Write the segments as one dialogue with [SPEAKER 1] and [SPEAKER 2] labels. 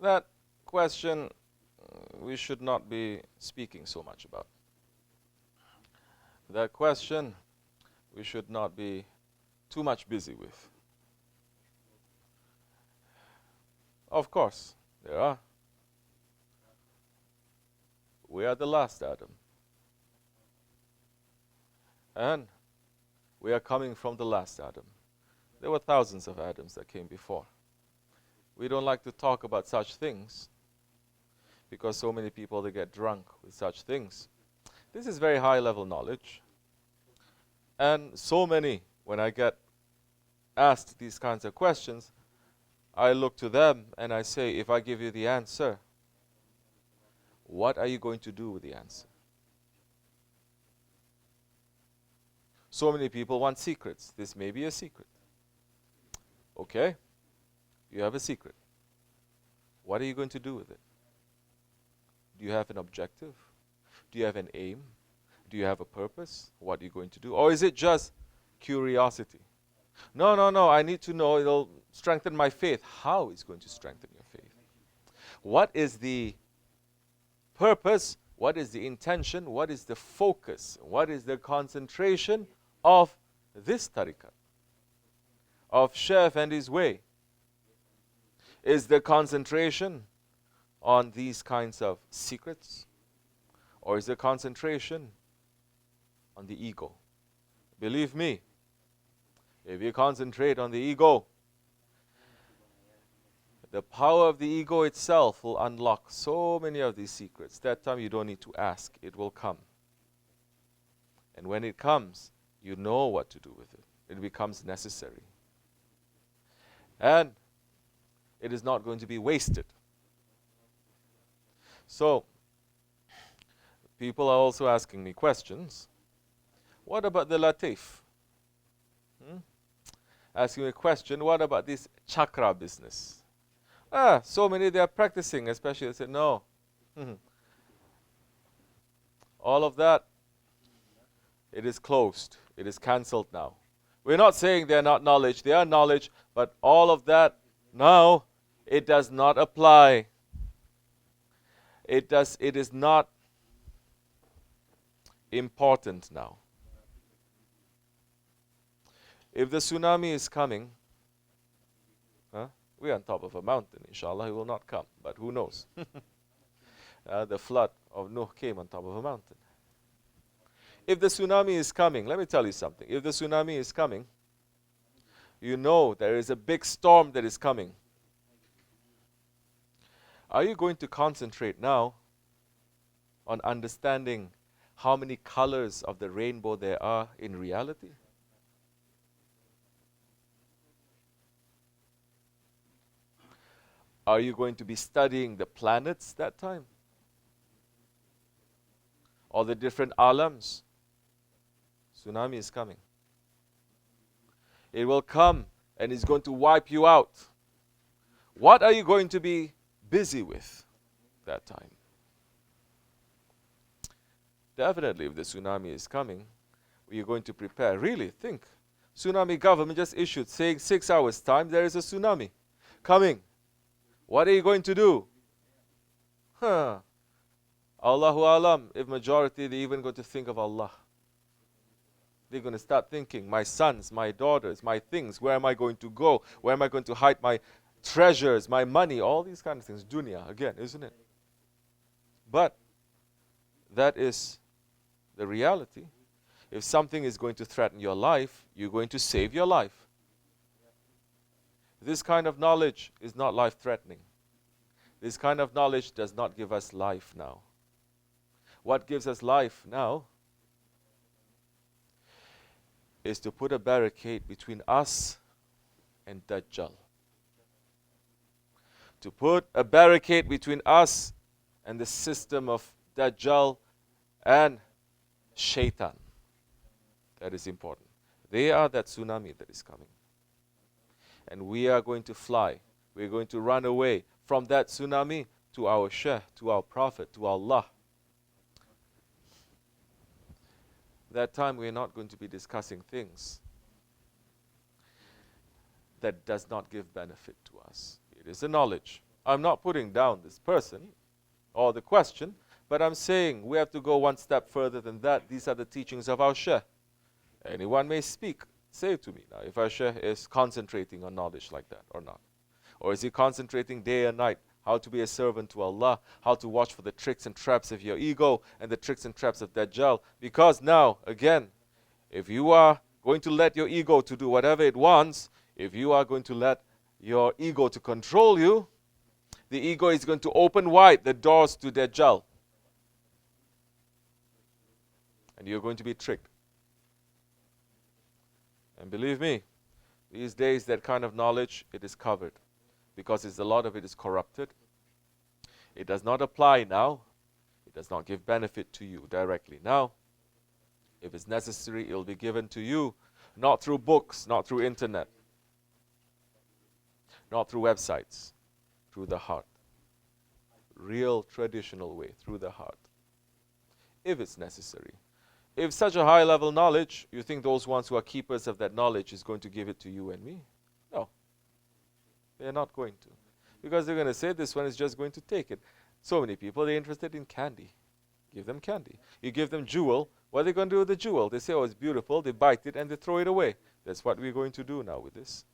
[SPEAKER 1] That question we should not be speaking so much about. That question we should not be too much busy with. Of course, there are. We are the last Adam. And we are coming from the last Adam. There were thousands of Adams that came before. We don't like to talk about such things because so many people, they get drunk with such things. This is very high level knowledge. And so many, when I get asked these kinds of questions, I look to them and I say, if I give you the answer, what are you going to do with the answer? So many people want secrets. This may be a secret. Okay, you have a secret. What are you going to do with it? Do you have an objective? Do you have an aim? Do you have a purpose? What are you going to do? Or is it just curiosity? No, no, no, I need to know. It'll strengthen my faith. How is it going to strengthen your faith? What is the purpose? What is the intention? What is the focus? What is the concentration of this tariqah? Of Shaykh Effendi's way? Is the concentration on these kinds of secrets? Or is the concentration on the ego? Believe me, if you concentrate on the ego, the power of the ego itself will unlock so many of these secrets. That time you don't need to ask, it will come. And when it comes, you know what to do with it. It becomes necessary. And it is not going to be wasted. So, people are also asking me questions. What about the latif? Asking me a question, what about this chakra business? So many they are practicing, especially they say, no. All of that, it is closed. It is cancelled now. We're not saying they are not knowledge. They are knowledge, but all of that now, it does not apply. It is not important now. If the tsunami is coming, we're on top of a mountain, inshallah, it will not come, but who knows? The flood of Nuh came on top of a mountain. If the tsunami is coming, let me tell you something. If the tsunami is coming, you know there is a big storm that is coming. Are you going to concentrate now on understanding how many colors of the rainbow there are in reality? Are you going to be studying the planets that time? Or the different alams? Tsunami is coming. It will come and it's going to wipe you out. What are you going to be busy with that time? Definitely, if the tsunami is coming, you're going to prepare. Really, think. Tsunami government just issued saying 6 hours time there is a tsunami coming. What are you going to do? Allahu Alam, if majority, they're even going to think of Allah. They're going to start thinking, my sons, my daughters, my things, where am I going to go? Where am I going to hide my treasures, my money, all these kind of things. Dunya, again, isn't it? But that is the reality. If something is going to threaten your life, you're going to save your life. This kind of knowledge is not life-threatening. This kind of knowledge does not give us life now. What gives us life now is to put a barricade between us and Dajjal. To put a barricade between us and the system of Dajjal and Shaitan. That is important. They are that tsunami that is coming. And we are going to fly. We're going to run away from that tsunami to our Shaykh, to our Prophet, to Allah. That time we're not going to be discussing things that does not give benefit to us. It is a knowledge. I'm not putting down this person or the question, but I'm saying we have to go one step further than that. These are the teachings of our Shaykh. Anyone may speak. Say to me now, if our Shaykh is concentrating on knowledge like that or not. Or is he concentrating day and night how to be a servant to Allah, how to watch for the tricks and traps of your ego and the tricks and traps of Dajjal? Because now, again, if you are going to let your ego to do whatever it wants, if you are going to let your ego to control you, the ego is going to open wide the doors to Dajjal. And you're going to be tricked. And believe me, these days that kind of knowledge, it is covered. Because a lot of it is corrupted. It does not apply now. It does not give benefit to you directly now. If it's necessary, it will be given to you, not through books, not through internet, not through websites, through the heart. Real traditional way, through the heart. If it's necessary. If such a high level knowledge, you think those ones who are keepers of that knowledge is going to give it to you and me? No. They're not going to. Because they're going to say this one is just going to take it. So many people, they're interested in candy. Give them candy. You give them jewel, what are they going to do with the jewel? They say, oh, it's beautiful. They bite it and they throw it away. That's what we're going to do now with this.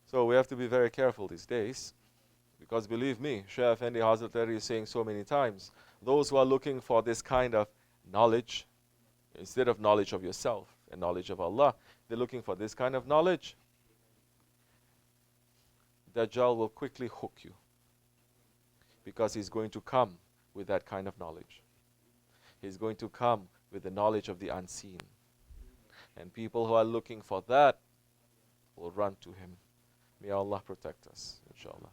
[SPEAKER 1] So we have to be very careful these days. Because believe me, Shaykh Effendi Hazrat is saying so many times, those who are looking for this kind of knowledge, instead of knowledge of yourself and knowledge of Allah, they're looking for this kind of knowledge. Dajjal will quickly hook you. Because he's going to come with that kind of knowledge. He's going to come with the knowledge of the unseen. And people who are looking for that will run to him. May Allah protect us, inshallah.